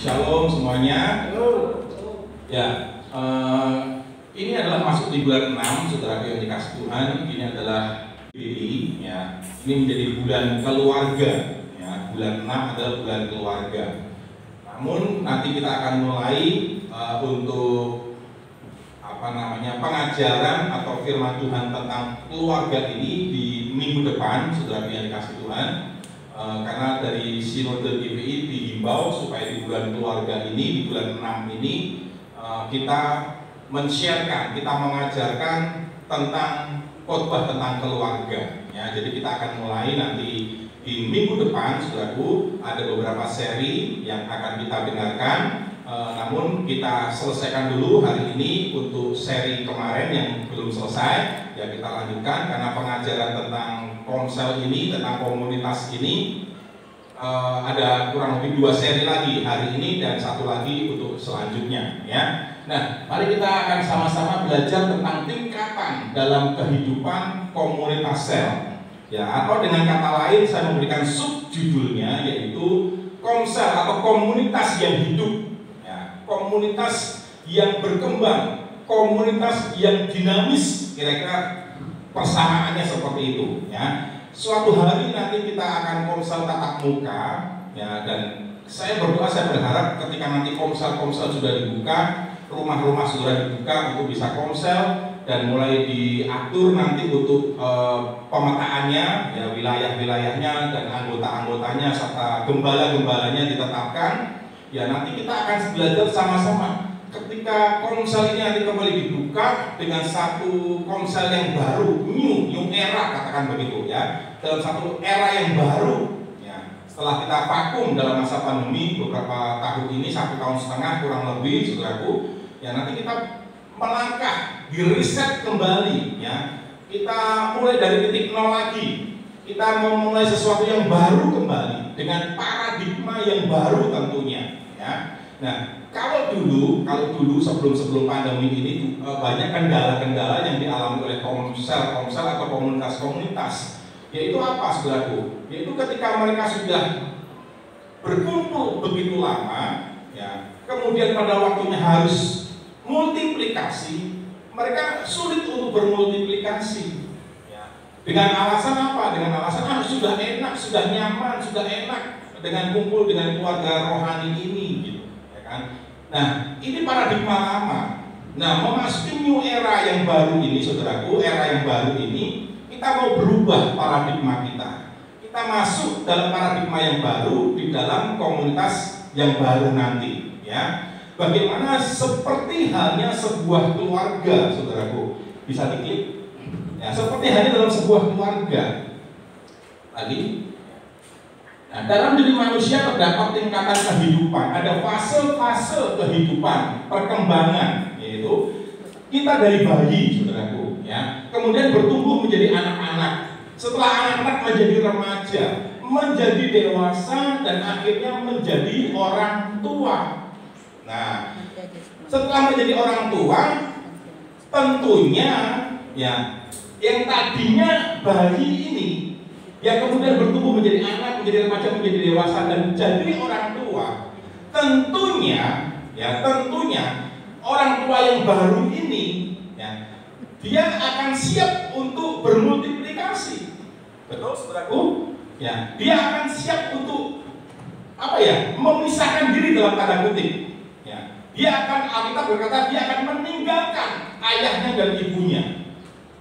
Shalom semuanya. Ya, ini adalah masuk di bulan 6, saudara yang dikasih Tuhan. Ini adalah BI, ya. Ini menjadi bulan keluarga, ya. Bulan 6 adalah bulan keluarga. Namun nanti kita akan mulai untuk pengajaran atau firman Tuhan tentang keluarga ini di minggu depan, saudara yang dikasih Tuhan. Karena dari Sinode GPI dihimbau supaya di bulan keluarga ini, di bulan 6 ini kita men-sharekan, kita mengajarkan tentang khotbah tentang keluarga, ya. Jadi kita akan mulai nanti di minggu depan, saudaraku, ada beberapa seri yang akan kita dengarkan. Namun kita selesaikan dulu hari ini untuk seri kemarin yang belum selesai, ya kita lanjutkan karena pengajaran tentang konsel ini, tentang komunitas ini ada kurang lebih 2 seri lagi hari ini dan 1 lagi untuk selanjutnya, ya. Nah, mari kita akan sama-sama belajar tentang tingkatan dalam kehidupan komunitas sel, ya, atau dengan kata lain saya memberikan subjudulnya yaitu konsel atau komunitas yang hidup. Komunitas yang berkembang, komunitas yang dinamis, kira-kira persamaannya seperti itu, ya. Suatu hari nanti kita akan konsel tatap muka, ya, dan saya berdoa, saya berharap ketika nanti konsel-konsel sudah dibuka, rumah-rumah sudah dibuka untuk bisa konsel dan mulai diatur nanti untuk pemetaannya, ya, wilayah-wilayahnya dan anggota-anggotanya serta gembala-gembalanya ditetapkan. Ya, nanti kita akan belajar sama-sama ketika konsel ini nanti kembali dibuka dengan satu konsel yang baru, new era, katakan begitu, ya, dalam satu era yang baru, ya. Setelah kita vakum dalam masa pandemi beberapa tahun ini, 1,5 tahun kurang lebih, saudaraku, ya, nanti kita melangkah, diriset kembali, ya. Kita mulai dari titik nol lagi. Kita memulai sesuatu yang baru kembali dengan paradigma yang baru tentunya, ya. Nah, kalau dulu sebelum pandemi ini banyak kendala-kendala yang dialami oleh konsel atau komunitas-komunitas. Yaitu apa, saudaraku? Yaitu ketika mereka sudah berkumpul begitu lama, ya, kemudian pada waktunya harus multiplikasi, mereka sulit untuk bermultiplikasi. Dengan alasan apa? Dengan alasan sudah enak, sudah nyaman, sudah enak dengan kumpul dengan keluarga rohani ini, gitu, ya kan? Nah, ini paradigma lama. Nah, memasuki new era yang baru ini, saudaraku, era yang baru ini, kita mau berubah paradigma kita. Kita masuk dalam paradigma yang baru di dalam komunitas yang baru nanti, ya. Bagaimana seperti halnya sebuah keluarga, saudaraku, bisa diklik. Ya, seperti halnya dalam sebuah keluarga. Tadi, nah, dalam diri manusia terdapat tingkatan kehidupan, ada fase-fase kehidupan, perkembangan, yaitu kita dari bayi, saudaraku, ya, kemudian bertumbuh menjadi anak-anak, setelah anak-anak menjadi remaja, menjadi dewasa, dan akhirnya menjadi orang tua. Nah, setelah menjadi orang tua, tentunya, ya, yang tadinya bayi ini, yang kemudian bertumbuh menjadi anak, menjadi remaja, menjadi dewasa, dan jadi orang tua, tentunya orang tua yang baru ini, ya, dia akan siap untuk bermultiplikasi. Betul, saudaraku? Ya, dia akan siap untuk memisahkan diri dalam tanda kutip. Ya, dia akan, Alkitab berkata, dia akan meninggalkan ayahnya dan ibunya.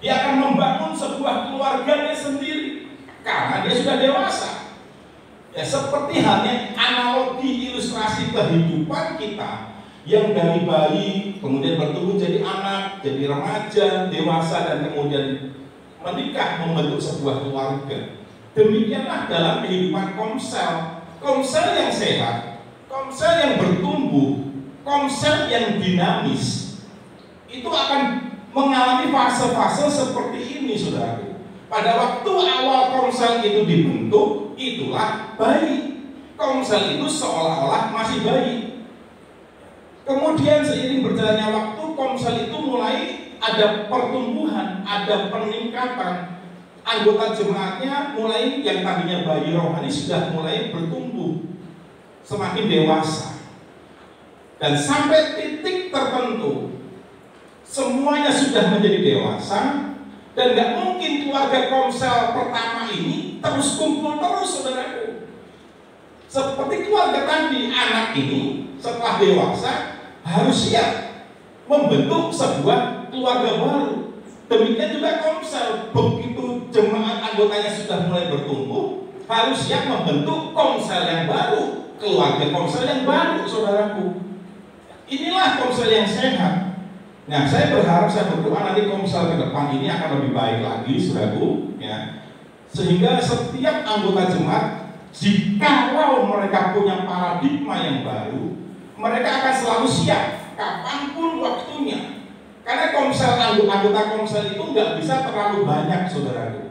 Dia akan membangun sebuah keluarganya sendiri karena dia sudah dewasa. Ya, seperti halnya analogi ilustrasi kehidupan kita yang dari bayi kemudian bertumbuh jadi anak, jadi remaja, dewasa, dan kemudian menikah membentuk sebuah keluarga. Demikianlah dalam kehidupan komsel. Komsel yang sehat, komsel yang bertumbuh, komsel yang dinamis, itu akan mengalami fase-fase seperti ini, saudaraku. Pada waktu awal komsel itu dibentuk, itulah bayi. Komsel itu seolah-olah masih bayi. Kemudian seiring berjalannya waktu, komsel itu mulai ada pertumbuhan, ada peningkatan. Anggota jemaatnya mulai, yang tadinya bayi rohani sudah mulai bertumbuh, semakin dewasa. Dan sampai titik tertentu semuanya sudah menjadi dewasa, dan nggak mungkin keluarga Komsel pertama ini terus kumpul terus, saudaraku. Seperti keluarga tadi, anak ini setelah dewasa harus siap membentuk sebuah keluarga baru. Demikian juga Komsel, begitu jemaat anggotanya sudah mulai bertumbuh, harus siap membentuk Komsel yang baru, keluarga Komsel yang baru, saudaraku. Inilah Komsel yang sehat. Nah, saya berharap, saya berdoa nanti Komsel ke depan ini akan lebih baik lagi, saudaraku, ya. Sehingga setiap anggota jemaat, jikalau mereka punya paradigma yang baru, mereka akan selalu siap kapanpun waktunya. Karena anggota Komsel itu nggak bisa terlalu banyak, saudaraku.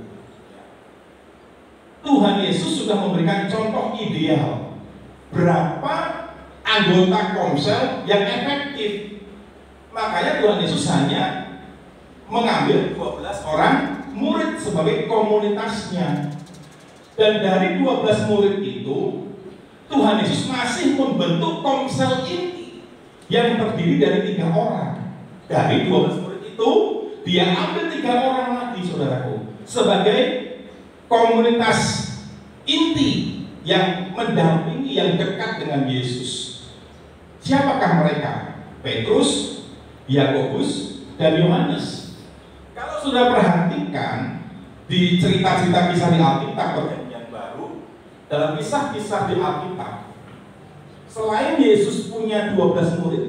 Tuhan Yesus sudah memberikan contoh ideal berapa anggota Komsel yang efektif. Makanya Tuhan Yesus hanya mengambil 12 orang murid sebagai komunitasnya. Dan dari 12 murid itu, Tuhan Yesus masih membentuk Komsel inti yang terdiri dari 3 orang. Dari 12 murid itu, dia ambil 3 orang lagi, saudaraku, sebagai komunitas inti yang mendampingi, yang dekat dengan Yesus. Siapakah mereka? Petrus, Yakobus, dan Yohanes. Kalau sudah perhatikan di cerita-cerita kisah di Alkitab Perjanjian Baru, dalam kisah-kisah di Alkitab, selain Yesus punya 12 murid,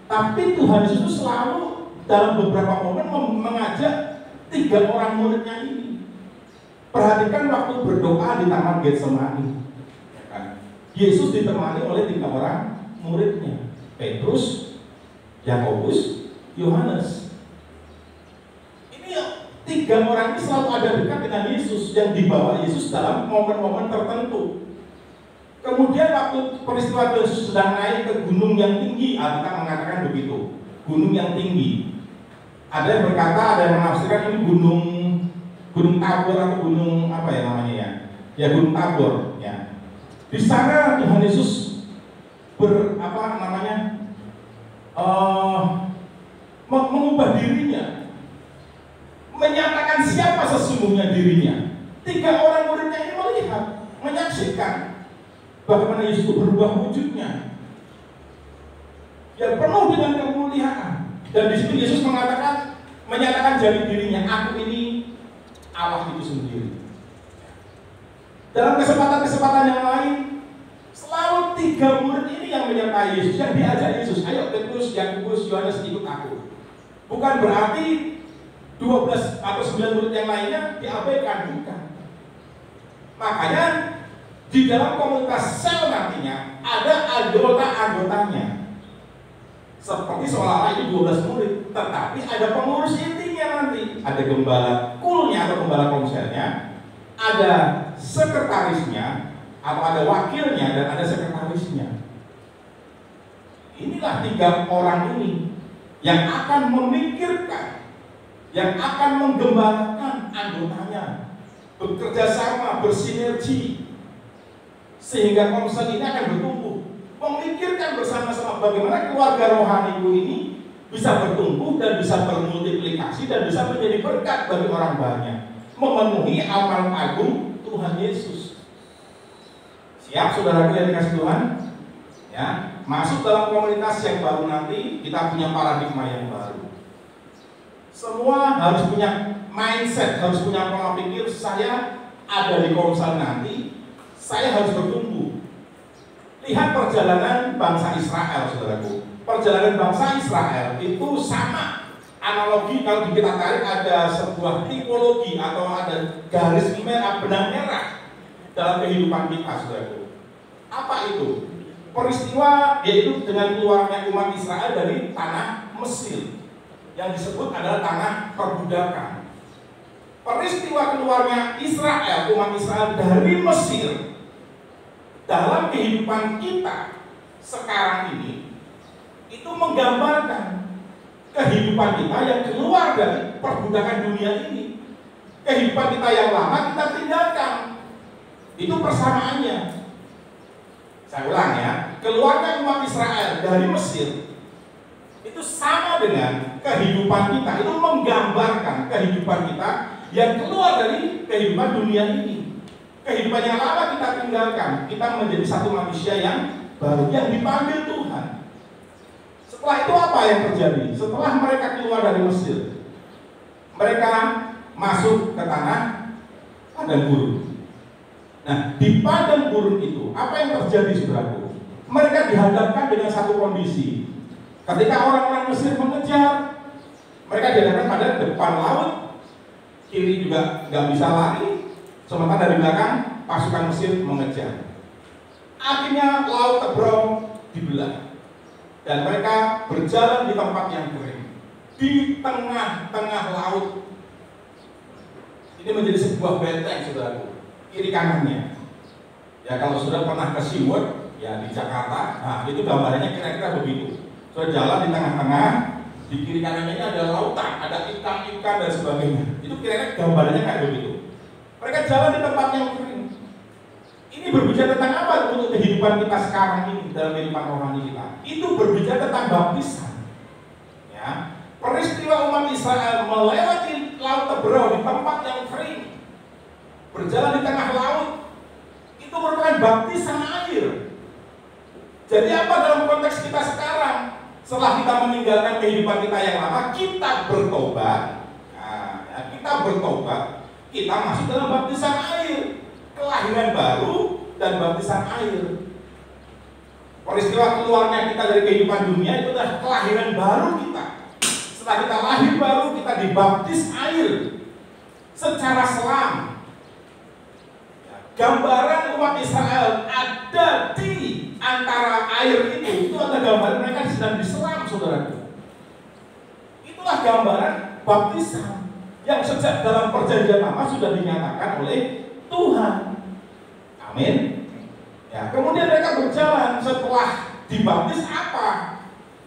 tapi Tuhan Yesus itu selalu dalam beberapa momen mengajak 3 orang muridnya ini. Perhatikan waktu berdoa di Taman Getsemani, Yesus ditemani oleh 3 orang muridnya, Petrus, Yakobus, Yohanes. Ini 3 orang ini selalu ada dekat dengan Yesus, yang dibawa Yesus dalam momen-momen tertentu. Kemudian waktu peristiwa Yesus sedang naik ke gunung yang tinggi, Alkitab mengatakan begitu, gunung yang tinggi. Ada yang berkata, ada yang menafsirkan ini gunung Tabor atau gunung apa ya namanya ya? Ya, gunung Tabor. Ya. Di sana Tuhan Yesus mengubah dirinya, menyatakan siapa sesungguhnya dirinya. 3 orang muridnya ini melihat, menyaksikan bagaimana Yesus berubah wujudnya, yang penuh dengan kemuliaan. Dan di situ Yesus menyatakan jadi dirinya, aku ini Allah itu sendiri. Dalam kesempatan-kesempatan yang lain, selalu 3 murid ini yang menyertai Yesus, yang diajak Yesus, ayo Petrus, Yakobus, Yohanes ikut aku. Bukan berarti 12 atau 9 murid yang lainnya diabaikan, bukan. Makanya di dalam komunitas sel nantinya ada anggota-anggotanya. Seperti seolah-olah ini 12 murid, tetapi ada pengurus intinya nanti. Ada gembala kulnya atau gembala komselnya, ada sekretarisnya atau ada wakilnya, dan ada sekretarisnya. Inilah 3 orang ini yang akan memikirkan, yang akan menggembalakan anggotanya, bekerja sama, bersinergi, sehingga Komsel ini akan bertumbuh, memikirkan bersama-sama bagaimana keluarga rohaniku ini bisa bertumbuh dan bisa bermultiplikasi dan bisa menjadi berkat bagi orang banyak, memenuhi amal agung Tuhan Yesus. Siap saudara yang dikasih Tuhan? Ya, masuk dalam komunitas yang baru nanti, kita punya paradigma yang baru. Semua harus punya mindset, harus punya pola pikir, saya ada di Komsel nanti, saya harus bertumbuh. Lihat perjalanan bangsa Israel, saudaraku. Perjalanan bangsa Israel itu sama. Analogi kalau kita tarik, ada sebuah tipologi atau ada garis merah, benang merah dalam kehidupan kita, saudaraku. Apa itu? Peristiwa yaitu dengan keluarnya umat Israel dari tanah Mesir, yang disebut adalah tanah perbudakan. Peristiwa keluarnya Israel, umat Israel dari Mesir, dalam kehidupan kita sekarang ini, itu menggambarkan kehidupan kita yang keluar dari perbudakan dunia ini. Kehidupan kita yang lama kita tinggalkan. Itu persamaannya. Saya ulang ya, keluarnya umat Israel dari Mesir itu sama dengan kehidupan kita, itu menggambarkan kehidupan kita yang keluar dari kehidupan dunia ini. Kehidupan yang lama kita tinggalkan, kita menjadi satu manusia yang baru, yang dipanggil Tuhan. Setelah itu apa yang terjadi? Setelah mereka keluar dari Mesir, mereka masuk ke tanah padang gurun. Nah, di padang gurun itu, apa yang terjadi, saudaraku? Mereka dihadapkan dengan satu kondisi. Ketika orang-orang Mesir mengejar, mereka dihadapkan pada depan laut, kiri juga nggak bisa lari, sementara dari belakang pasukan Mesir mengejar. Akhirnya laut Tebrong dibelah, dan mereka berjalan di tempat yang kering, di tengah-tengah laut. Ini menjadi sebuah benteng, saudaraku, kiri kanannya. Ya, kalau sudah pernah ke SeaWorld ya di Jakarta, nah itu gambarnya kira-kira begitu. Sudah jalan di tengah-tengah, di kiri kanannya ada lautan, ada ikan-ikan dan sebagainya. Itu kira-kira gambarnya kayak begitu. Mereka jalan di tempat yang kering. Ini berbicara tentang apa untuk kehidupan kita sekarang ini dalam kehidupan rohani kita? Itu berbicara tentang baptisan. Ya, peristiwa umat Israel melewati laut Tebrong di tempat yang kering, berjalan di tengah laut, itu merupakan baptisan air. Jadi apa dalam konteks kita sekarang? Setelah kita meninggalkan kehidupan kita yang lama, kita bertobat. Nah, ya, kita bertobat, kita masuk dalam baptisan air, kelahiran baru dan baptisan air. Peristiwa keluarnya kita dari kehidupan dunia itu adalah kelahiran baru kita. Setelah kita lahir baru, kita dibaptis air secara selam. Gambaran umat Israel ada di antara air itu adalah gambaran mereka sedang diselam, saudaraku. Itulah gambaran baptisan yang sejak dalam perjanjian lama sudah dinyatakan oleh Tuhan. Amin. Ya, kemudian mereka berjalan setelah dibaptis apa?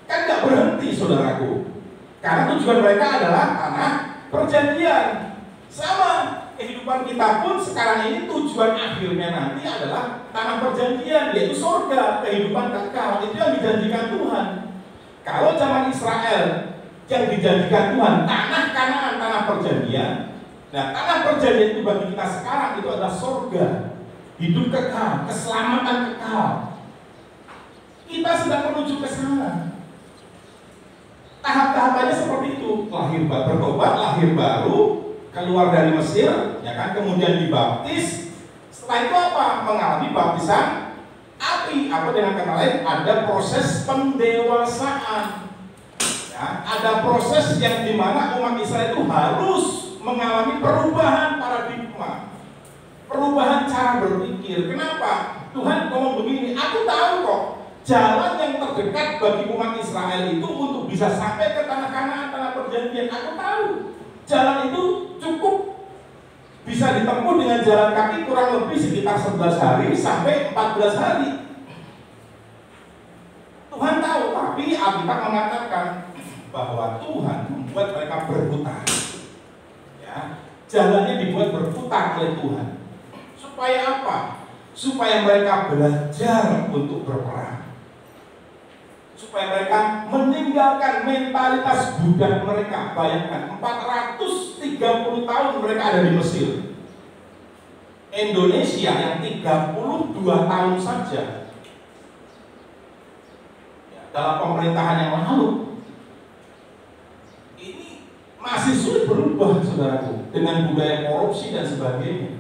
Kan nggak berhenti, saudaraku. Karena tujuan mereka adalah tanah perjanjian. Sama. Kehidupan kita pun sekarang ini tujuan akhirnya nanti adalah tanah perjanjian, yaitu surga, kehidupan kekal. Itu yang dijanjikan Tuhan. Kalau zaman Israel yang dijanjikan Tuhan tanah Kanaan, tanah perjanjian. Nah, tanah perjanjian itu bagi kita sekarang itu adalah surga, hidup kekal, keselamatan kekal. Kita sedang menuju ke sana. Tahap-tahapannya seperti itu: lahir baru, bertobat, lahir baru, keluar dari Mesir, ya kan, kemudian dibaptis. Setelah itu apa? Mengalami baptisan api. Apa dengan kata lain? Ada proses pendewasaan. Ya, ada proses yang dimana umat Israel itu harus mengalami perubahan paradigma, perubahan cara berpikir. Kenapa? Tuhan ngomong begini, aku tahu kok jalan yang terdekat bagi umat Israel itu untuk bisa sampai ke tanah Kanaan, tanah perjanjian. Aku tahu jalan itu cukup bisa ditempuh dengan jalan kaki kurang lebih sekitar 11 hari sampai 14 hari. Tuhan tahu, tapi Alkitab mengatakan bahwa Tuhan membuat mereka berputar. Ya, jalannya dibuat berputar oleh Tuhan. Supaya apa? Supaya mereka belajar untuk berperang. Supaya mereka meninggalkan mentalitas budak mereka. Bayangkan, 430 tahun mereka ada di Mesir. Indonesia yang 32 tahun saja ya, dalam pemerintahan yang lalu, ini masih sulit berubah, saudaraku, dengan budaya korupsi dan sebagainya.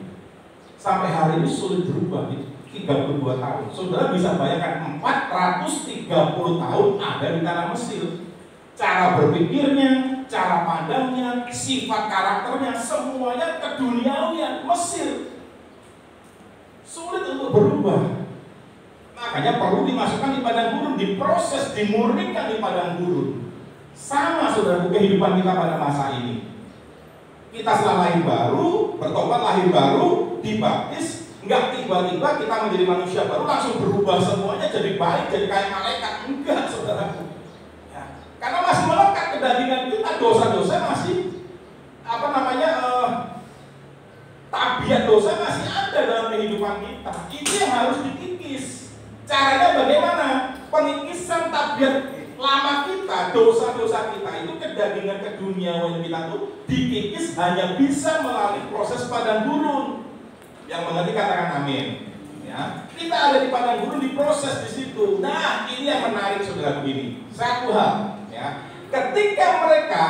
Sampai hari ini sulit berubah, 32 tahun. Saudara bisa bayangkan 430 tahun ada di tanah Mesir. Cara berpikirnya, cara pandangnya, sifat karakternya, semuanya keduniawian Mesir. Sulit untuk berubah. Makanya perlu dimasukkan di padang gurun, diproses, dimurnikan di padang gurun. Sama, saudara, kehidupan kita pada masa ini. Kita setelah lahir baru, bertobat, lahir baru, dibaptis. Enggak tiba-tiba kita menjadi manusia baru langsung berubah semuanya jadi baik, jadi kayak malaikat. Enggak, saudaraku. Ya, karena masih melekat kedagingan kita, dosa-dosa masih tabiat dosa masih ada dalam kehidupan kita. Itu yang harus dikikis. Caranya bagaimana? Pengikisan tabiat lama kita, dosa-dosa kita itu kedagingan keduniawian kita tuh dikikis hanya bisa melalui proses padang gurun. Yang mengerti katakan amin. Ya, kita ada di padang gurun, diproses di situ. Nah, ini yang menarik saudara begini. Satu hal, ya, ketika mereka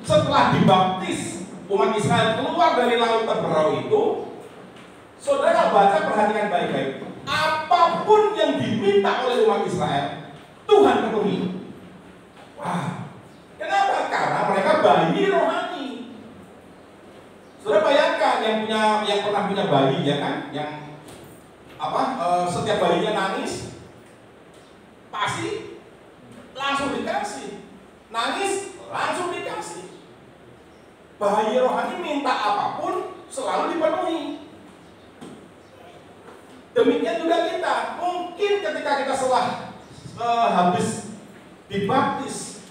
setelah dibaptis umat Israel keluar dari laut terberau itu, saudara baca perhatikan baik-baik. Apapun yang diminta oleh umat Israel, Tuhan penuhi. Wah, kenapa? Karena mereka bayi rohani. Saudara bayangkan yang pernah punya bayi, ya kan? Yang setiap bayinya nangis, pasti langsung dikasih. Nangis, langsung dikasih. Bayi rohani minta apapun selalu dipenuhi. Demikian juga kita. Mungkin ketika kita habis dibaptis,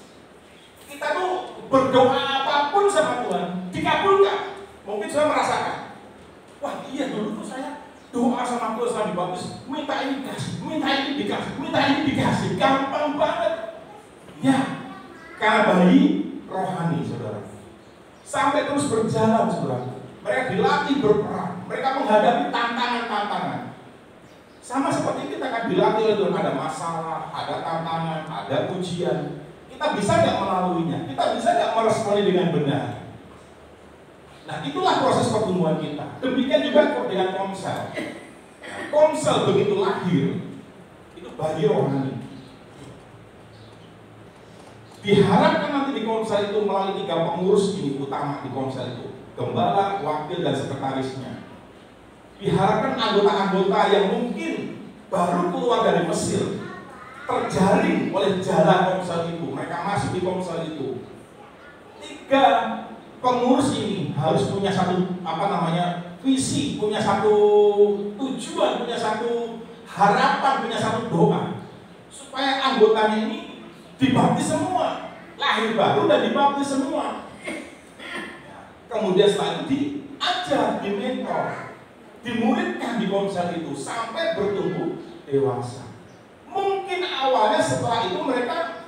kita tuh berdoa apapun sama Tuhan dikabulkan. Mungkin saya merasakan, wah iya dulu tuh saya doa sama Tuhan setelah dibaptis, minta ini dikasih, minta ini dikasih, minta ini dikasih, gampang banget. Ya, karena bayi rohani, saudara. Sampai terus berjalan, saudara. Mereka dilatih berperang, mereka menghadapi tantangan-tantangan. Sama seperti kita kan dilatih oleh Tuhan, ada masalah, ada tantangan, ada ujian. Kita bisa nggak melaluinya? Kita bisa nggak meresponi dengan benar? Nah, itulah proses pertumbuhan kita. Demikian juga dengan Komsel. Komsel begitu lahir, itu bayi rohani. Diharapkan nanti di Komsel itu melalui 3 pengurus ini utama di Komsel itu, gembala, wakil, dan sekretarisnya. Diharapkan anggota-anggota yang mungkin baru keluar dari Mesir terjaring oleh jalan Komsel itu, mereka masuk di Komsel itu. 3 pengurus ini harus punya satu visi, punya satu tujuan, punya satu harapan, punya satu doa supaya anggotanya ini dibaptis semua, lahir baru dan dibaptis semua. Kemudian setelah itu diajar, dimentor, dimuridkan di Komsel itu sampai bertumbuh dewasa. Mungkin awalnya setelah itu mereka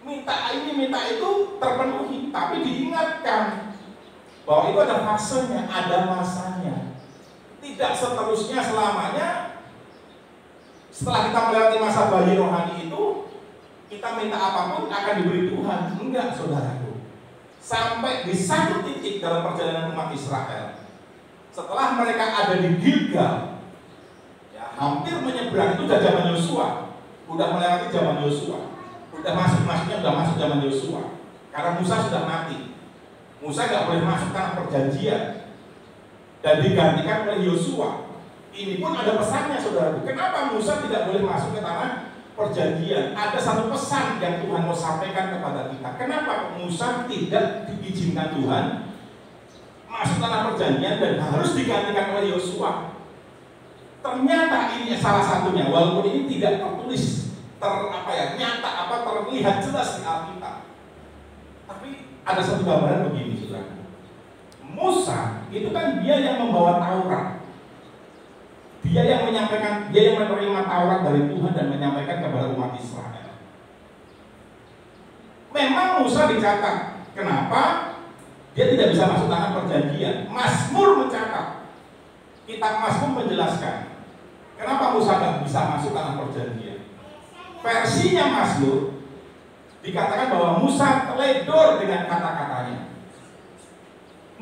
minta ini, minta itu terpenuhi, tapi diingatkan bahwa itu ada fasenya, ada masanya. Tidak seterusnya selamanya. Setelah kita melewati masa bayi rohani itu, kita minta apapun akan diberi Tuhan. Enggak, saudaraku. Sampai di satu titik dalam perjalanan umat Israel, setelah mereka ada di Gilgal, ya, hampir menyeberang, itu udah zaman Yosua, udah melewati zaman Yosua, udah masuk zaman Yosua, karena Musa sudah mati. Musa nggak boleh masuk tanah perjanjian dan digantikan oleh Yosua. Ini pun ada pesannya, saudara. Kenapa Musa tidak boleh masuk ke tanah perjanjian? Ada satu pesan yang Tuhan mau sampaikan kepada kita. Kenapa Musa tidak diizinkan Tuhan masuk tanah perjanjian dan harus digantikan oleh Yosua? Ternyata ini salah satunya, walaupun ini tidak tertulis, terlihat jelas di Alkitab. Tapi ada satu gambaran begini, saudara. Musa itu kan dia yang membawa Taurat. Dia yang menyampaikan, dia yang menerima Taurat dari Tuhan dan menyampaikan kepada umat Israel. Memang Musa dicatat. Kenapa? Dia tidak bisa masuk tanah perjanjian. Mazmur mencatat. Kitab Mazmur menjelaskan kenapa Musa tidak bisa masuk tanah perjanjian. Versinya Mazmur dikatakan bahwa Musa teledor dengan kata-katanya.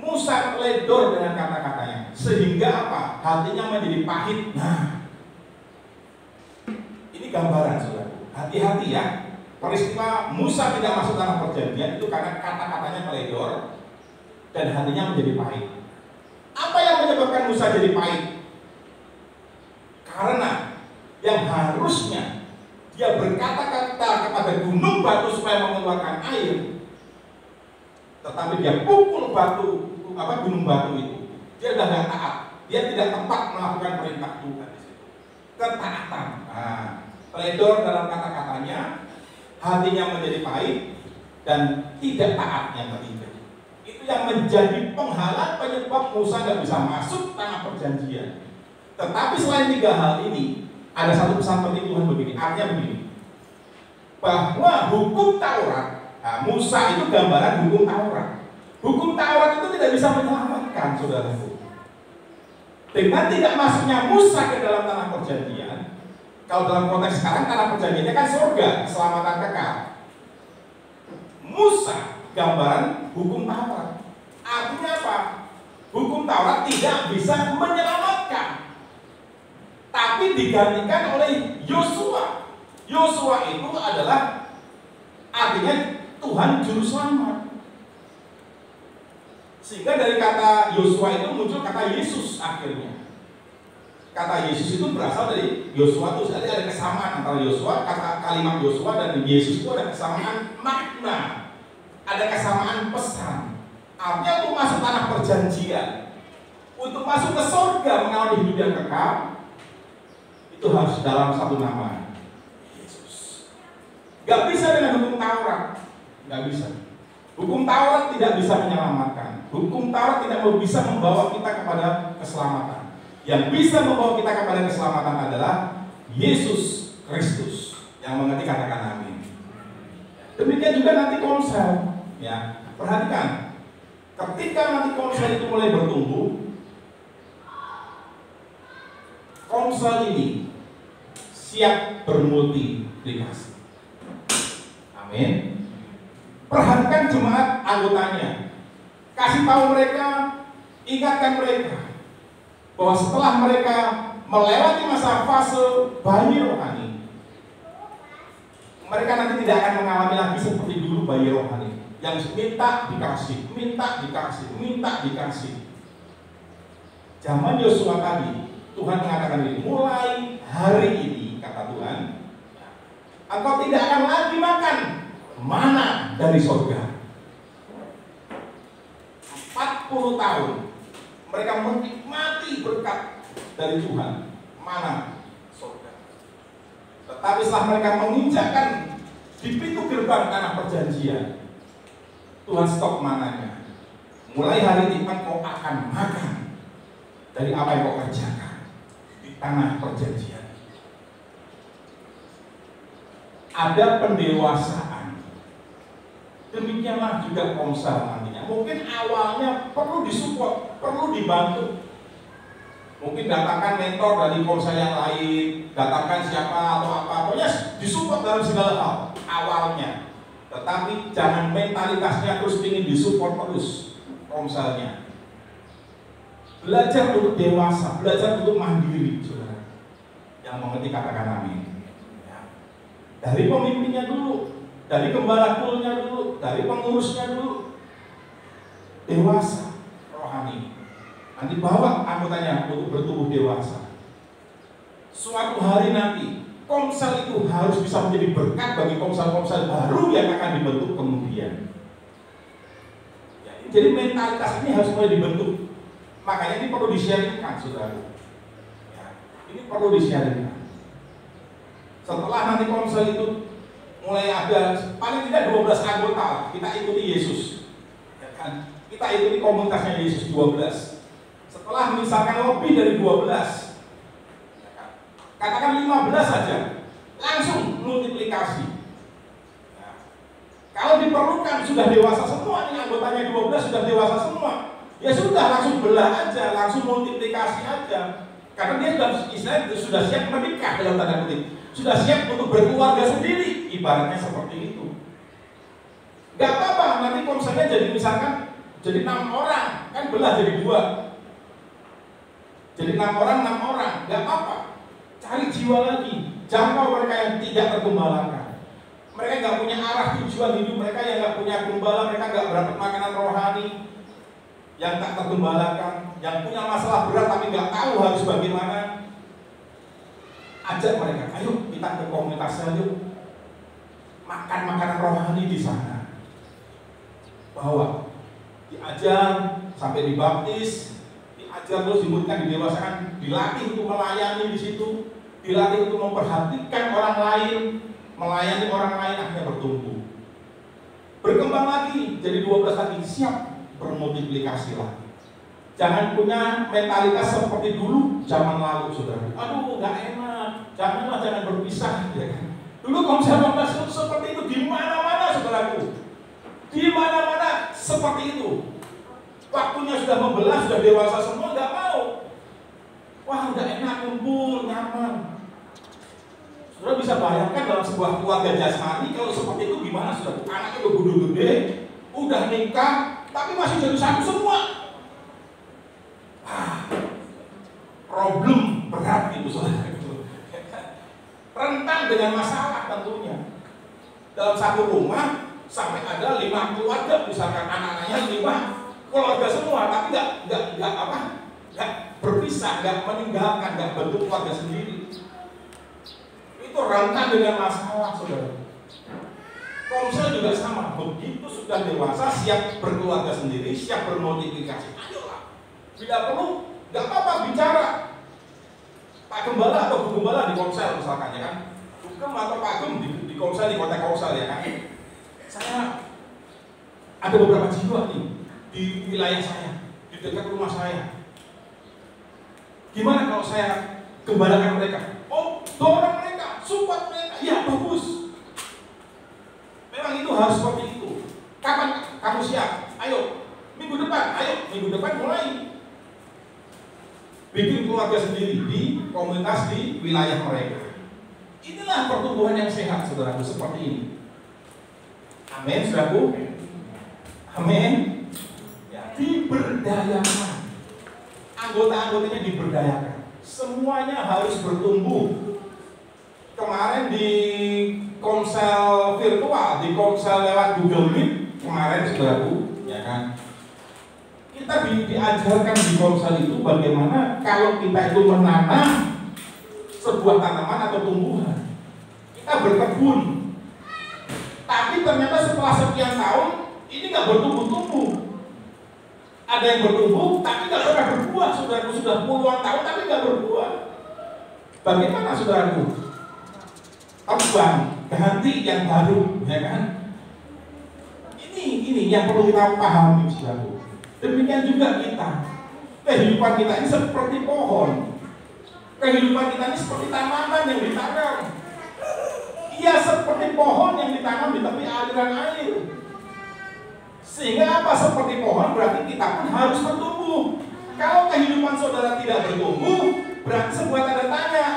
Musa teledor dengan kata-katanya, sehingga apa? Hatinya menjadi pahit. Nah, ini gambaran, saudara. Hati-hati ya. Peristiwa Musa tidak masuk tanah perjanjian itu karena kata-katanya teledor dan hatinya menjadi pahit. Apa yang menyebabkan Musa jadi pahit? Karena yang harusnya dia berkata-kata kepada gunung batu supaya mengeluarkan air, tetapi dia pukul gunung batu itu. Dia sudah tidak taat, dia tidak tepat melakukan perintah Tuhan di situ. Ketaatan. Nah, teledor dalam kata-katanya, hatinya menjadi pahit dan tidak taat yang ketiga. Itu yang menjadi penghalang penyebab Musa tidak bisa masuk tanah perjanjian. Tetapi selain 3 hal ini, ada satu pesan penting Tuhan begini, artinya begini, bahwa hukum Taurat, Musa itu gambaran hukum Taurat. Hukum Taurat itu tidak bisa menyelamatkan, saudaraku. Dengan tidak masuknya Musa ke dalam tanah perjanjian, kalau dalam konteks sekarang tanah perjanjiannya kan surga, keselamatan kekal. Musa gambaran hukum Taurat. Artinya apa? Hukum Taurat tidak bisa menyelamatkan, tapi digantikan oleh Yosua. Yosua itu adalah artinya Tuhan juru selamat. Sehingga dari kata Yosua itu muncul kata Yesus akhirnya. Kata Yesus itu berasal dari Yosua, itu jadi ada kesamaan antara Yosua, kalimat Yosua dan Yesus itu ada kesamaan makna, ada kesamaan pesan. Artinya untuk masuk tanah perjanjian, untuk masuk ke surga mengalami hidup yang kekal, itu harus dalam satu nama, Yesus. Gak bisa dengan hukum Taurat, gak bisa. Hukum Taurat tidak bisa menyelamatkan. Hukum Taurat tidak bisa membawa kita kepada keselamatan. Yang bisa membawa kita kepada keselamatan adalah Yesus Kristus. Yang mengerti katakan amin. Demikian juga nanti komsel, ya. Perhatikan, ketika nanti komsel itu mulai bertumbuh, komsel ini siap bermultiplikasi. Amin. Perhatikan jemaat anggotanya, kasih tahu mereka, ingatkan mereka bahwa setelah mereka melewati masa fase bayi rohani, mereka nanti tidak akan mengalami lagi seperti dulu bayi rohani yang minta dikasih, minta dikasih, minta dikasih. Zaman Yosua tadi, Tuhan mengatakan ini, mulai hari ini, kata Tuhan, engkau tidak akan lagi makan mana dari surga. 40 tahun mereka menikmati berkat dari Tuhan, mana surga. Tetapi setelah mereka menginjakkan di pintu gerbang tanah perjanjian, Tuhan stop mananya. Mulai hari ini engkau akan makan dari apa yang kau kerjakan di tanah perjanjian. Ada pendewasaan. Demikianlah juga komsel nantinya. Mungkin awalnya perlu disupport, perlu dibantu. Mungkin datangkan mentor dari komsel yang lain, datangkan siapa atau apa, pokoknya disupport dalam segala hal awalnya. Tetapi jangan mentalitasnya terus ingin disupport terus komselnya. Belajar untuk dewasa, belajar untuk mandiri, saudara. Yang mengerti katakan amin. Ya. Dari pemimpinnya dulu, dari gembala kulnya dulu, dari pengurusnya dulu. Dewasa rohani. Nanti bawa anggotanya untuk bertumbuh dewasa. Suatu hari nanti komsel itu harus bisa menjadi berkat bagi komsel-komsel baru yang akan dibentuk kemudian. Ya, jadi mentalitas ini harus mulai dibentuk. Makanya ini perlu di-sharingkan, saudara. Ya, ini perlu di-sharingkan. Setelah nanti komsel itu mulai ada paling tidak 12 anggota, kita ikuti Yesus. Ya kan? Kita ikuti komunitasnya Yesus 12. Setelah misalkan lebih dari 12, ya kan? Katakan 15 saja, langsung multiplikasi. Ya. Kalau diperlukan sudah dewasa semua, nih anggotanya 12 sudah dewasa semua. Ya sudah, langsung belah aja, langsung multiplikasi aja. Karena dia sudah siap menikah dalam tanda kutip, sudah siap untuk berkeluarga sendiri, ibaratnya seperti itu. Gak apa-apa, nanti komselnya jadi misalkan jadi 6 orang, kan belah jadi 2. Jadi 6 orang, gak apa-apa. Cari jiwa lagi, jangkau mereka yang tidak tergembalakan. Mereka gak punya arah tujuan hidup, mereka yang gak punya gembala, mereka gak berdapat makanan rohani, yang tak tergembalakan, yang punya masalah berat tapi nggak tahu harus bagaimana. Ajak mereka, ayo kita ke komunitasnya, yuk makan makanan rohani di sana. Bawa, diajar sampai dibaptis, diajar terus dimulihkan, didewasakan, dilatih untuk melayani di situ, dilatih untuk memperhatikan orang lain, melayani orang lain, akhirnya bertumbuh, berkembang lagi, jadi 12 lagi, siap bermultiplikasi lagi. Jangan punya mentalitas seperti dulu zaman lalu, saudara. Aduh, nggak enak. Jangan berpisah. Ya kan? Dulu konsep itu seperti itu di mana-mana, saudaraku. Di mana-mana seperti itu. Waktunya sudah membelah, sudah dewasa semua, nggak mau. Wah, nggak enak, kumpul, nyaman. Saudara bisa bayangkan dalam sebuah keluarga jasmani kalau seperti itu gimana, saudara? Anaknya udah gede, udah nikah, tapi masih jadi satu semua. Problem berat itu, saudara. Rentan dengan masalah tentunya. Dalam satu rumah sampai ada 5 keluarga, misalkan anak-anaknya 5 keluarga semua, tapi nggak berpisah, nggak meninggalkan, nggak bentuk keluarga sendiri. Itu rentan dengan masalah, saudara. Komsel juga sama, begitu sudah dewasa, siap berkeluarga sendiri, siap bermodifikasi, ayolah. Bila perlu, nggak apa-apa bicara. Pak Gembala atau Bu Gembala di Komsel misalkan, ya kan? Bukem atau Pak Gem di Komsel, di konteks Komsel, ya kan? Saya ada beberapa jiwa nih di wilayah saya, di dekat rumah saya. Gimana kalau saya gembalakan mereka? Oh, dorong mereka, support mereka, ya bagus. Memang itu harus seperti itu. Kapan kamu siap? Ayo, minggu depan mulai bikin keluarga sendiri di komunitas di wilayah mereka. Inilah pertumbuhan yang sehat, saudaraku, seperti ini. Amin, saudaraku. Amin. Ya, diberdayakan. Anggota-anggotanya diberdayakan. Semuanya harus bertumbuh. Kemarin di Komsel virtual, di Komsel lewat Google Meet kemarin, saudaraku, ya kan? Kita diajarkan di Komsel itu bagaimana kalau kita itu menanam sebuah tanaman atau tumbuhan, kita berkebun. Tapi ternyata setelah sekian tahun ini nggak bertumbuh-tumbuh. Ada yang bertumbuh tapi nggak pernah berbuah, saudaraku, sudah puluhan tahun tapi nggak berbuah. Bagaimana, saudaraku? Tebang, ganti yang baru, ya kan? Ini yang perlu kita pahami, saudaraku. Demikian juga kita. Kehidupan kita ini seperti pohon. Kehidupan kita ini seperti tanaman yang ditanam. Ia seperti pohon yang ditanam di tepi aliran air. Sehingga apa? Seperti pohon berarti kita pun harus bertumbuh. Kalau kehidupan saudara tidak bertumbuh, berarti sebuah tanda tanya.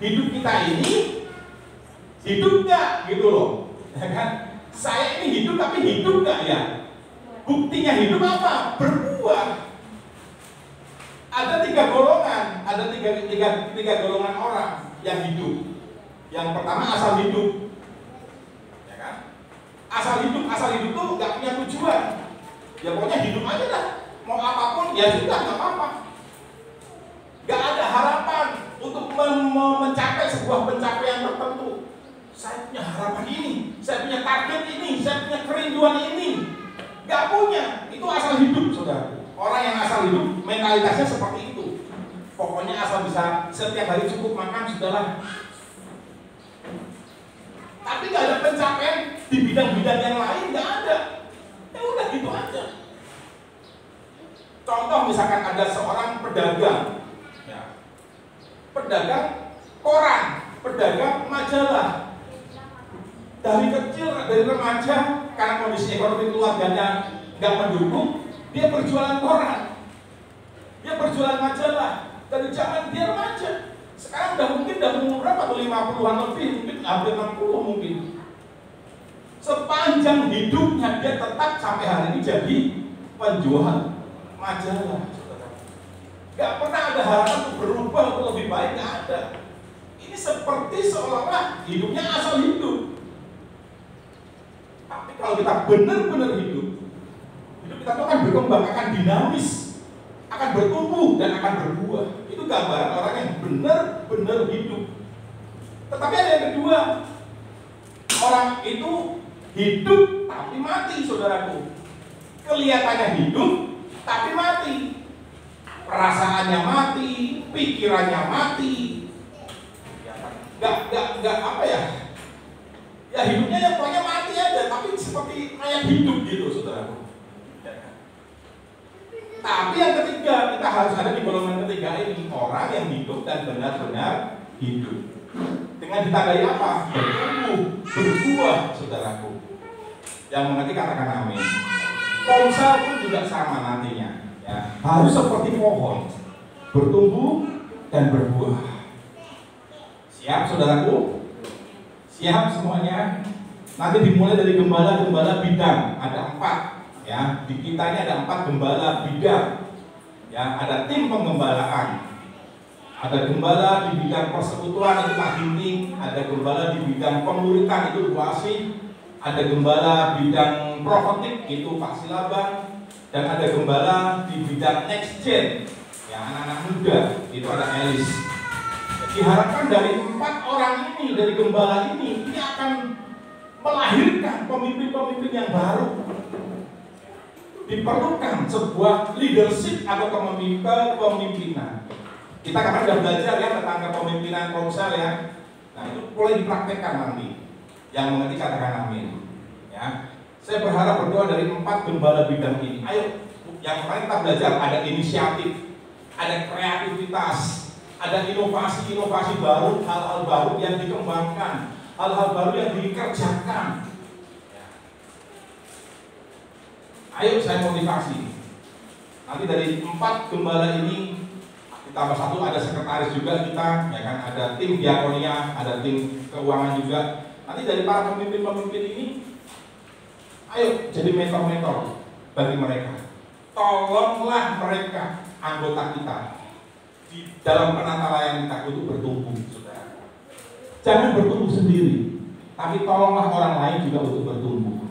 Hidup kita ini hidup gak? Gitu loh, ya kan? Saya ini hidup tapi hidup gak ya? Buktinya hidup apa? Berbuah. Ada 3 golongan, ada tiga golongan orang yang hidup. Yang pertama asal hidup, ya kan? Asal hidup tuh nggak punya tujuan. Ya pokoknya hidup aja dah. Mau apapun ya sudah, nggak apa-apa. Nggak ada harapan untuk mencapai sebuah pencapaian tertentu. Saya punya harapan ini, saya punya target ini, saya punya kerinduan ini. Nggak punya, itu asal hidup, saudara. Orang yang asal hidup, mentalitasnya seperti itu. Pokoknya asal bisa setiap hari cukup makan, sudahlah. Tapi nggak ada pencapaian di bidang-bidang yang lain, nggak ada. Ya udah gitu aja. Contoh misalkan ada seorang pedagang, ya, pedagang koran, pedagang majalah. Dari kecil, dari remaja, karena kondisi ekonomi keluarganya nggak mendukung, dia berjualan koran, dia berjualan majalah dari zaman dia remaja. Sekarang udah umur berapa tuh, 50-an lebih, mungkin hampir 60 mungkin. Sepanjang hidupnya dia tetap sampai hari ini jadi penjual majalah. Gak pernah ada harapan untuk berubah untuk lebih baik, gak ada. Ini seperti seolah-olah hidupnya asal hidup. Tapi kalau kita benar-benar hidup kita itu akan berkembang, akan dinamis, akan bertumbuh dan akan berbuah. Itu gambaran orang yang benar-benar hidup. Tetapi ada yang kedua, orang itu hidup tapi mati, saudaraku. Kelihatannya hidup tapi mati. Perasaannya mati, pikirannya mati. Gak apa ya? Ya hidupnya yang pokoknya mati aja, tapi seperti mayat hidup gitu, saudaraku. Tapi yang ketiga, kita harus ada di golongan ketiga ini, orang yang hidup dan benar-benar hidup. Dengan ditandai apa? Bertumbuh, berbuah, saudaraku. Yang mengerti katakan amin. Komsel pun juga sama nantinya, ya. Harus seperti pohon, bertumbuh dan berbuah. Siap, saudaraku? Siap semuanya? Nanti dimulai dari gembala-gembala bidang, ada 4, ya. Di kita ini ada 4 gembala bidang, ya. Ada tim penggembalaan, ada gembala di bidang persekutuan itu Pak Ginting, ada gembala di bidang pemuritan itu Bu Asih, ada gembala bidang profetik itu Pak Silabang, dan ada gembala di bidang next gen, ya anak-anak muda itu ada Elis. Diharapkan dari 4 orang ini, dari gembala ini akan melahirkan pemimpin-pemimpin yang baru. Diperlukan sebuah leadership atau kepemimpinan. Kita kemarin sudah belajar ya tentang kepemimpinan Komsel ya. Nah itu boleh dipraktekkan nanti. Yang mengerti katakan amin. Ya, saya berharap berdoa dari 4 gembala bidang ini. Ayo, yang kemarin kita belajar ada inisiatif, ada kreativitas, ada inovasi-inovasi baru, hal-hal baru yang dikembangkan, hal-hal baru yang dikerjakan. Ayo saya motivasi. Nanti dari 4 gembala ini tambah 1 ada sekretaris juga kita, ya kan, ada tim diakonia, ada tim keuangan juga. Nanti dari para pemimpin-pemimpin ini, ayo jadi mentor-mentor bagi mereka. Tolonglah mereka, anggota kita, di dalam penata layang kita untuk bertumbuh, saudara. Jangan bertumbuh sendiri, tapi tolonglah orang lain juga untuk bertumbuh.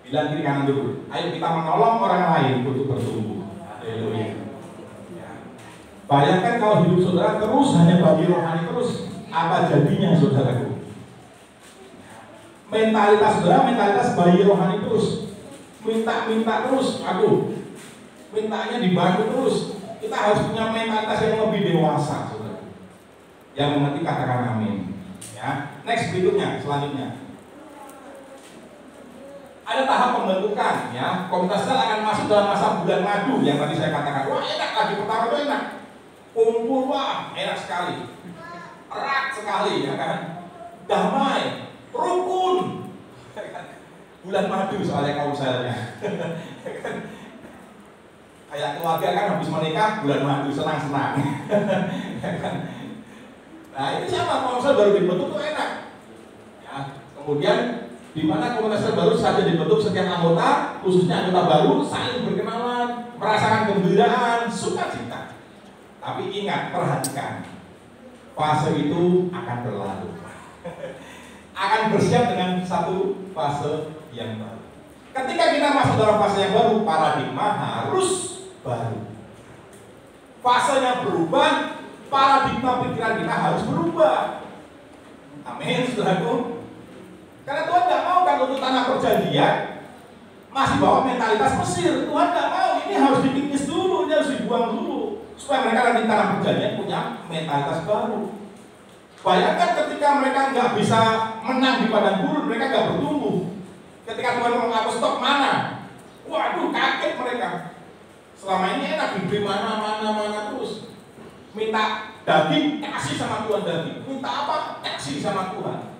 Bilang kiri kanan dulu, ayo kita menolong orang lain untuk bertumbuh. Haleluya. Bayangkan kalau hidup saudara terus hanya bagi rohani terus, apa jadinya saudaraku? Mentalitas saudara, mentalitas bayi rohani terus, minta terus, mintanya dibantu terus. Kita harus punya mentalitas yang lebih dewasa, saudara. Yang mengerti katakan amin. Ya, next berikutnya, selanjutnya. Ada tahap pembentukan, ya. Komunitas akan masuk dalam masa bulan madu yang tadi saya katakan. Wah enak, lagi pertama itu enak. Kumpul, wah enak sekali, erat sekali, ya kan, damai, rukun, bulan madu soalnya Komselnya. Kayak keluarga kan habis menikah bulan madu senang-senang. Nah ini siapa Komsel baru dibentuk tuh enak, ya. Kemudian di mana komunitas baru saja dibentuk setiap anggota, khususnya anggota baru saling berkenalan, merasakan kegembiraan, sukacita. Tapi ingat, perhatikan, fase itu akan berlalu. Akan bersiap dengan satu fase yang baru. Ketika kita masuk dalam fase yang baru, paradigma harus baru. Fasenya berubah, paradigma pikiran kita harus berubah. Amin, saudaraku. Karena Tuhan tidak mau kan untuk tanah perjanjian masih bawa mentalitas Mesir. Tuhan tidak mau, ini harus dikikis dulu, ini harus dibuang dulu, supaya mereka nanti tanah perjanjian punya mentalitas baru. Bayangkan ketika mereka nggak bisa menang di padang gurun, mereka nggak bertumbuh. Ketika Tuhan ngomong aku stop mana, waduh kaget mereka. Selama ini enak diberi mana terus. Minta daging, kasih sama Tuhan daging. Minta apa? Kasih sama Tuhan.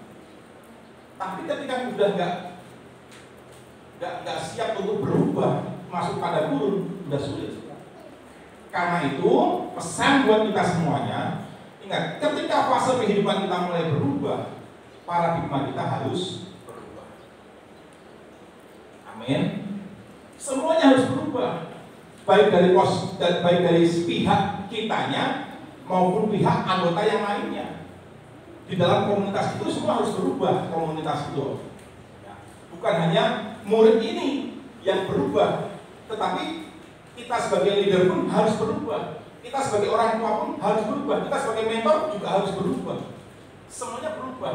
Tapi ketika udah nggak siap untuk berubah, masuk pada gurun, udah sulit. Karena itu pesan buat kita semuanya, ingat, ketika fase kehidupan kita mulai berubah, paradigma kita harus berubah. Amin. Semuanya harus berubah, baik dari pihak kitanya maupun pihak anggota yang lainnya. Di dalam komunitas itu semua harus berubah, komunitas itu. Bukan hanya murid ini yang berubah, tetapi kita sebagai leader pun harus berubah. Kita sebagai orang tua pun harus berubah. Kita sebagai mentor juga harus berubah. Semuanya berubah,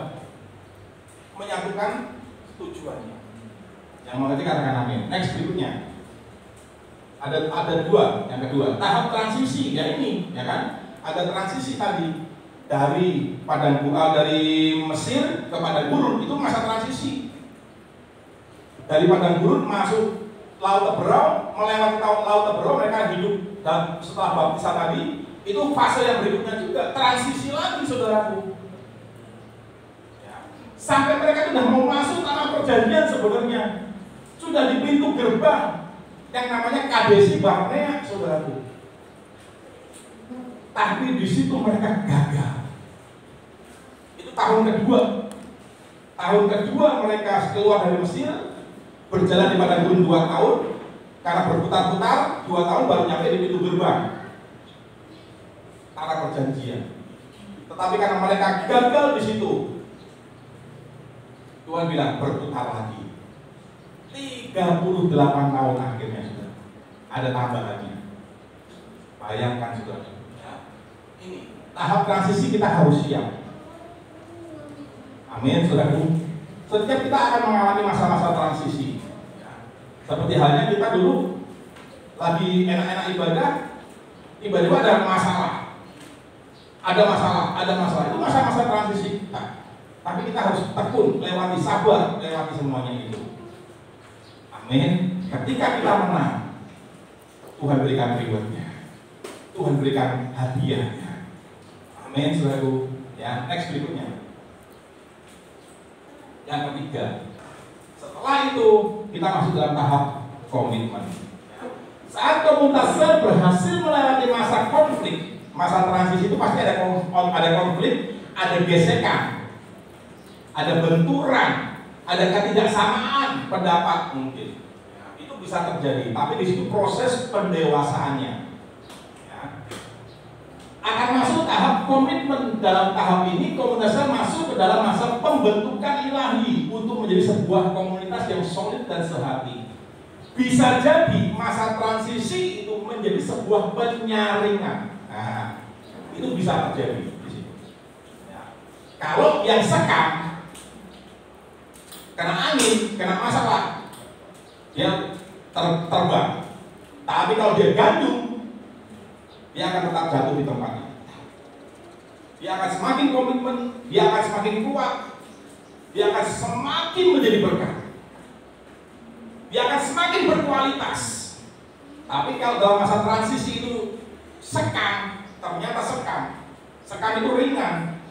menyatukan tujuannya. Yang mengerti katakan amin. Next berikutnya. Ada dua. Yang kedua, tahap transisi. Ya ini, ya kan? Ada transisi tadi dari dari Mesir ke padang gurun, itu masa transisi. Dari padang gurun masuk Laut Teberau, melewati Laut Teberau, mereka hidup dan setelah baptisan tadi, itu fase yang berikutnya juga, transisi lagi saudaraku. Ya. Sampai mereka sudah mau masuk tanah perjanjian sebenarnya, sudah di pintu gerbang yang namanya Kadesi Barnea, saudaraku. Tapi di situ mereka gagal. Itu tahun kedua. Tahun kedua mereka keluar dari Mesir, berjalan di padang gurun 2 tahun, karena berputar-putar 2 tahun baru nyampe di pintu gerbang tanah perjanjian. Tetapi karena mereka gagal di situ, Tuhan bilang berputar lagi. 38 tahun akhirnya sudah ada tambahannya. Bayangkan sudah. Ya. Ini tahap transisi kita harus siap. Amin, saudaraku. Setiap kita akan mengalami masa-masa transisi. Ya. Seperti halnya kita dulu lagi enak-enak ibadah, tiba-tiba ada masalah. Ada masalah. Itu masa-masa transisi. Nah, tapi kita harus tekun, lewati sabar, lewati semuanya itu. Amin. Ketika kita menang, Tuhan berikan reward-nya, Tuhan berikan hadiahnya. Amin, saudaraku. Ya, next berikutnya. Yang ketiga, setelah itu kita masuk dalam tahap komitmen. Saat komunitas sel berhasil melewati masa konflik, masa transisi itu pasti ada konflik, ada gesekan, ada benturan, ada ketidaksamaan pendapat mungkin. Ya, itu bisa terjadi, tapi di situ proses pendewasaannya. Akan masuk tahap komitmen. Dalam tahap ini komunitas masuk ke dalam masa pembentukan ilahi untuk menjadi sebuah komunitas yang solid dan sehati. Bisa jadi masa transisi itu menjadi sebuah penyaringan. Nah, itu bisa terjadi di situ. Ya. Kalau yang sekam kena angin, kena masalah, dia terbang. Tapi kalau dia gandum, dia akan tetap jatuh di tempatnya. Dia akan semakin komitmen, dia akan semakin kuat, dia akan semakin menjadi berkat, dia akan semakin berkualitas. Tapi kalau dalam masa transisi itu sekam, ternyata sekam itu ringan,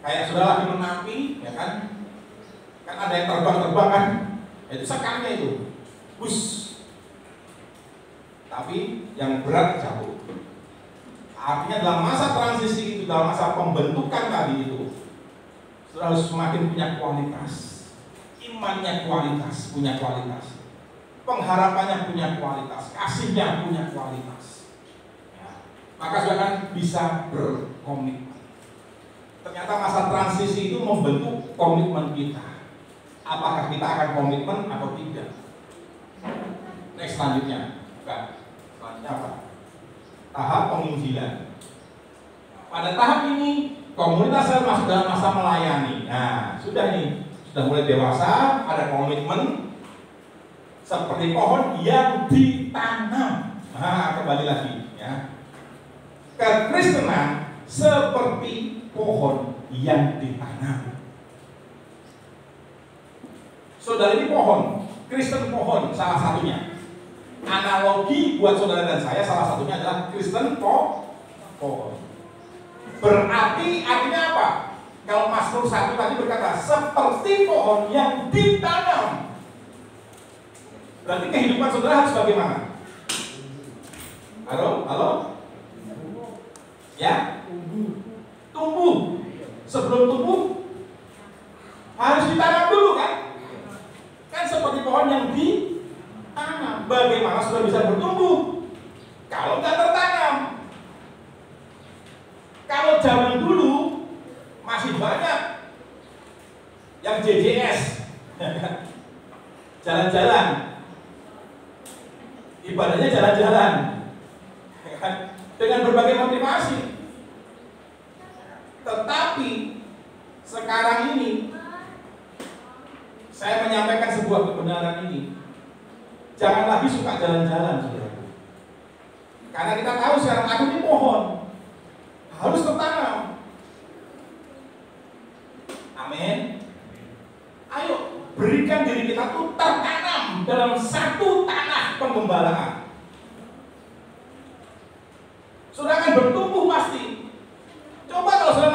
kayak sudah lagi menapi, ya kan? Kan ada yang terbang kan? Itu sekamnya itu, bus. Tapi yang berat jatuh. Artinya dalam masa transisi itu, dalam masa pembentukan tadi itu, sudah harus semakin punya kualitas, imannya kualitas, punya kualitas, pengharapannya punya kualitas, kasihnya punya kualitas. Ya. Maka sudah kan bisa berkomitmen. Ternyata masa transisi itu membentuk komitmen kita. Apakah kita akan komitmen atau tidak? Next selanjutnya, selanjutnya apa? Tahap penginjilan. Pada tahap ini komunitas sel masuk dalam masa melayani. Nah, sudah mulai dewasa, ada komitmen seperti pohon yang ditanam. Nah, kembali lagi ya. Kekristenan seperti pohon yang ditanam. Saudara, ini pohon, Kristen pohon salah satunya. Analogi buat saudara dan saya salah satunya adalah Kristen pohon. Berarti artinya apa? Kalau Mazmur 1 tadi berkata seperti pohon yang ditanam. Berarti kehidupan saudara harus bagaimana? Halo? Ya? Tumbuh. Sebelum tumbuh harus ditanam dulu kan? Kan seperti pohon yang ditanam. Bagaimana sudah bisa bertumbuh kalau nggak tertanam? Kalau zaman dulu masih banyak yang JJS, jalan-jalan, ibadahnya jalan-jalan, dengan berbagai motivasi. Tetapi sekarang ini saya menyampaikan sebuah kebenaran ini. Jangan lagi suka jalan-jalan, saudaraku. Karena kita tahu sekarang aku ini pohon, harus tertanam. Amin. Ayo berikan diri kita tuh tertanam dalam satu tanah penggembalaan. Saudara akan bertumbuh pasti. Coba kalau saudara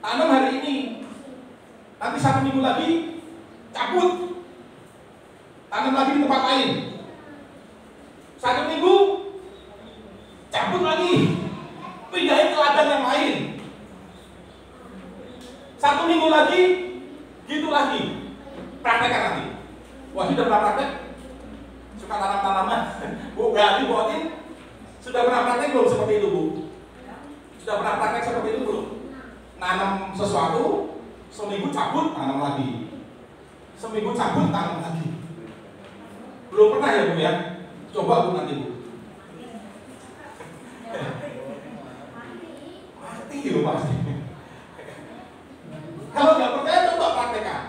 tanam hari ini, nanti 1 minggu lagi cabut, tanam lagi di tempat lain. 1 minggu cabut lagi, pindahin ke ladang yang lain. 1 minggu lagi, gitu lagi. Praktekkan nanti. Wah, sudah pernah praktek? Suka tanam-tanaman? Bu, berarti buatin. Sudah pernah praktek belum seperti itu, Bu? Sudah pernah praktek seperti itu belum? Nanam sesuatu, seminggu cabut, tanam lagi. Seminggu cabut, tanam lagi. Belum pernah ya, Bu ya? Coba, Bu, nanti, Bu. Mati loh pasti. Kalau nggak percaya, coba praktekkan.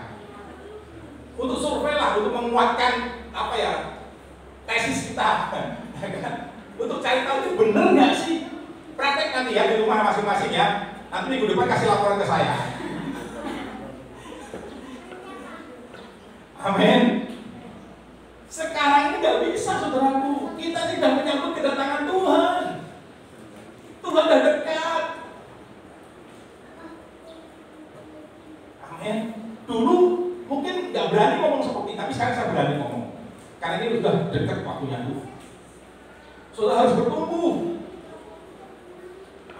Untuk survei lah, untuk menguatkan apa ya, tesis kita. Untuk cari tahu itu bener nggak sih? Praktek nanti ya di rumah masing-masing ya. Nanti minggu depan kasih laporan ke saya. Amin. Sekarang ini nggak bisa, saudaraku. Kita tidak menyambut kedatangan Tuhan. Tuhan sudah dekat. Amin. Dulu mungkin nggak berani ngomong seperti ini, tapi sekarang saya berani ngomong. Karena ini sudah dekat waktunya Tuhan. Sudah harus bertumbuh.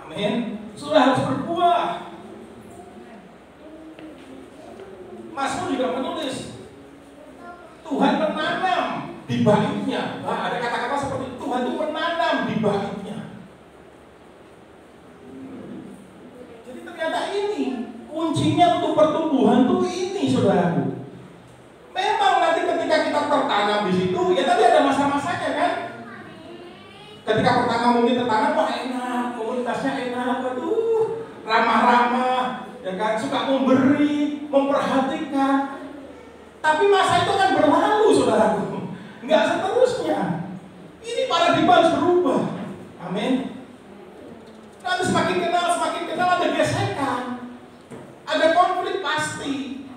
Amin. Sudah harus berbuah. Mazmur juga menulis, Tuhan menanam di baitnya. Nah, ada kata-kata seperti itu, Tuhan itu menanam di baitnya. Jadi ternyata ini kuncinya untuk pertumbuhan tuh ini, saudaraku. Memang nanti ketika kita tertanam di situ, ya tadi ada masa-masanya kan. Ketika pertama mungkin tertanam, wah enak, komunitasnya enak, aduh, ramah-ramah, ya kan, suka memberi, memperhatikan. Tapi masa itu kan berlalu, saudaraku. Nggak seterusnya. Ini paradigma harus berubah. Amin. Nanti semakin kenal ada gesekan. Ada konflik pasti.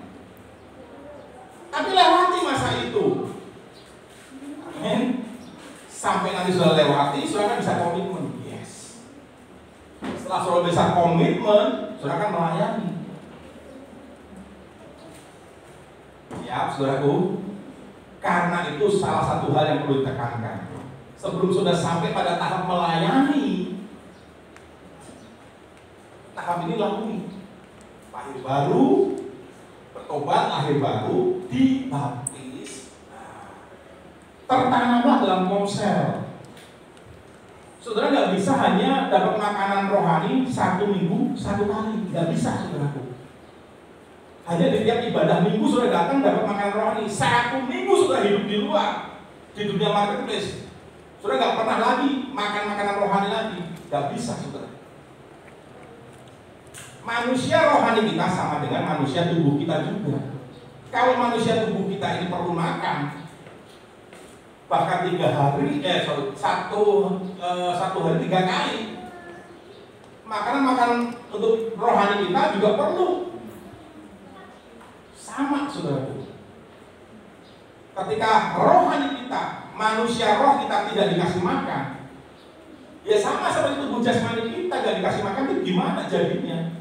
Tapi lewati masa itu. Amin. Sampai nanti sudah lewati, saudara bisa komitmen. Yes. Setelah saudara bisa komitmen, saudara akan melayani. Ya, saudaraku. Karena itu salah satu hal yang perlu ditekankan. Sebelum sudah sampai pada tahap melayani, tahap ini lalui. Lahir baru, bertobat, lahir baru, dibaptis. Tertanamlah dalam komsel. Saudara nggak bisa hanya dapat makanan rohani 1 minggu 1 kali, nggak bisa, saudaraku. Hanya di tiap ibadah minggu sudah datang dapat makanan rohani. 1 minggu sudah hidup di luar, di dunia marketplace. Sudah nggak pernah lagi makan makanan rohani lagi, nggak bisa, saudara. Manusia rohani kita sama dengan manusia tubuh kita juga. Kalau manusia tubuh kita ini perlu makan, bahkan 3 hari, satu hari 3 kali. Makanan untuk rohani kita juga perlu. Sama, saudaraku. Ketika rohani kita, manusia roh kita tidak dikasih makan, ya sama seperti tubuh jasmani kita gak dikasih makan, itu gimana jadinya?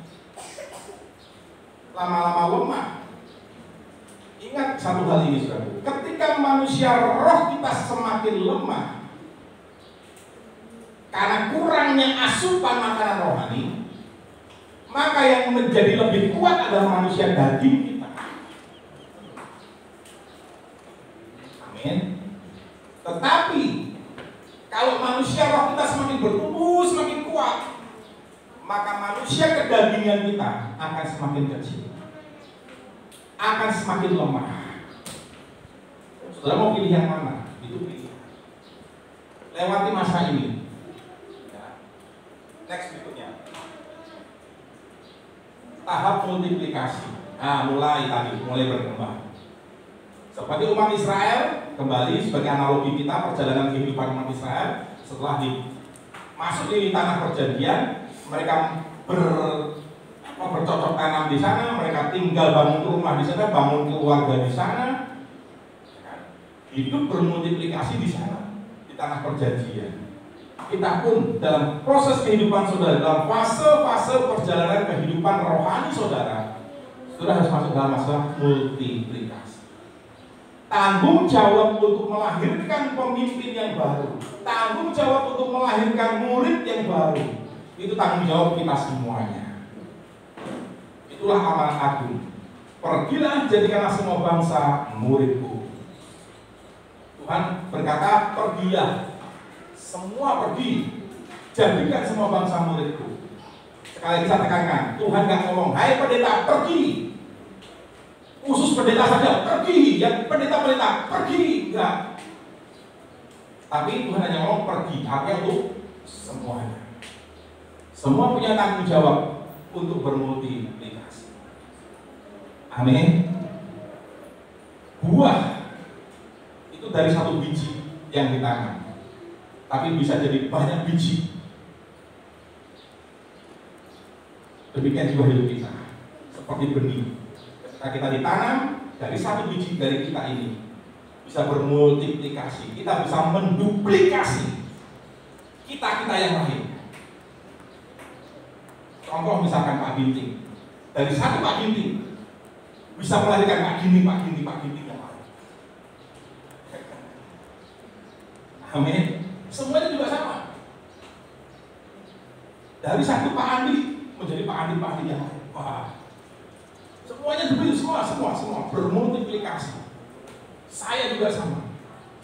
Lama-lama lemah. Ingat satu hal ini, saudaraku. Ketika manusia roh kita semakin lemah karena kurangnya asupan makanan rohani, maka yang menjadi lebih kuat adalah manusia daging kita. Amin. Tetapi kalau manusia roh kita semakin bertumbuh, semakin kuat, maka manusia kedagingan kita akan semakin kecil, akan semakin lemah. Saudara mau pilih yang mana? Itu pilih. Lewati masa ini. Ya. Next berikutnya. Tahap multiplikasi. Mulai berkembang. Seperti umat Israel, kembali sebagai analogi kita perjalanan kehidupan umat Israel setelah masuk di tanah perjanjian, mereka bercocok tanam di sana, mereka tinggal bangun rumah di sana, bangun keluarga di sana. hidup bermultiplikasi di sana, di tanah perjanjian. Kita pun dalam proses kehidupan saudara, dalam fase-fase perjalanan kehidupan rohani saudara, saudara harus masuk dalam masalah multiplikasi. Tanggung jawab untuk melahirkan pemimpin yang baru, tanggung jawab untuk melahirkan murid yang baru, itu tanggung jawab kita semuanya. Itulah amanat agung. Pergilah, jadikanlah semua bangsa muridku. Tuhan berkata, pergilah, semua pergi, jadikan semua bangsa muridku. Sekali lagi saya tekankan, Tuhan nggak ngomong, hai pendeta pergi, khusus pendeta saja pergi, yang pendeta-pendeta pergi, enggak. Tapi Tuhan hanya ngomong pergi, artinya untuk semuanya. Semua punya tanggung jawab untuk bermultiplikasi. Amin. Buah itu dari satu biji yang ditanam, tapi bisa jadi banyak biji. Demikian juga hidup kita, seperti benih. Ketika kita ditanam dari satu biji dari kita ini, bisa bermultiplikasi, kita bisa menduplikasi kita yang lain. Contoh misalkan Pak Ginting, dari satu Pak Ginting bisa melahirkan Pak Ginting yang lain. Amin. Semuanya juga sama. Dari satu Pak Andi menjadi Pak Andi yang lain. Wah, semuanya begitu, semua bermultiplikasi. Saya juga sama.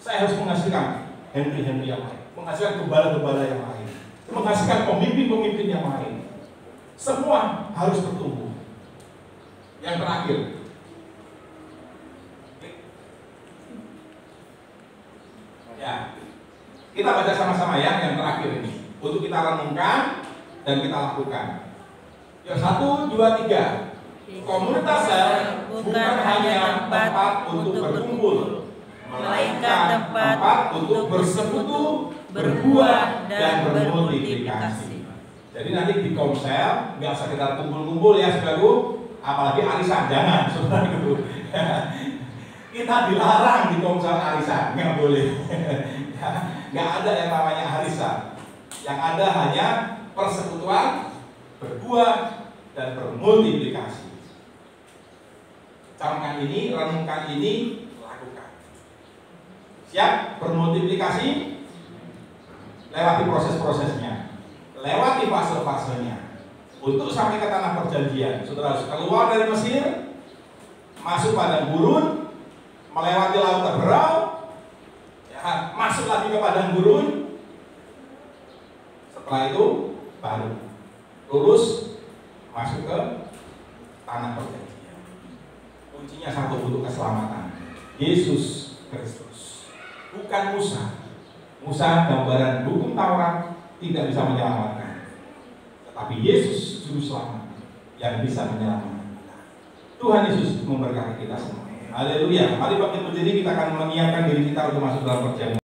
Saya harus menghasilkan Henry yang lain, menghasilkan gembala-gembala yang lain, menghasilkan pemimpin yang lain. Semua harus bertumbuh. Yang terakhir, ya, kita baca sama-sama ya yang terakhir ini, untuk kita renungkan dan kita lakukan. Ya, 1, 2, 3. Komunitas sel bukan hanya tempat untuk berkumpul, melainkan tempat untuk bersekutu, berbuah, dan bermultiplikasi. Jadi nanti di komsel nggak sekedar kumpul-kumpul ya saudaraku, apalagi arisan, jangan saudaraku. Kita dilarang di komsel arisan, nggak boleh. Nggak ada yang namanya arisan. Yang ada hanya persekutuan, berbuah, dan bermultiplikasi. Camkan ini, renungkan ini, lakukan. Siap bermultiplikasi? Lewati proses-prosesnya, lewati fase-fasenya, untuk sampai ke tanah perjanjian. Saudara harus keluar dari Mesir, masuk padang gurun, melewati laut Teberau, ya, masuk lagi ke padang gurun. Setelah itu baru lurus masuk ke tanah perjanjian. Kuncinya satu, untuk keselamatan. Yesus Kristus, bukan Musa. Musa gambaran hukum Taurat tidak bisa menyelamatkan, tetapi Yesus juru selamat yang bisa menyelamatkan kita. Tuhan Yesus memberkati kita semua. Haleluya. Mari bangkit berdiri, kita akan menyiapkan diri kita untuk masuk dalam perjamuan.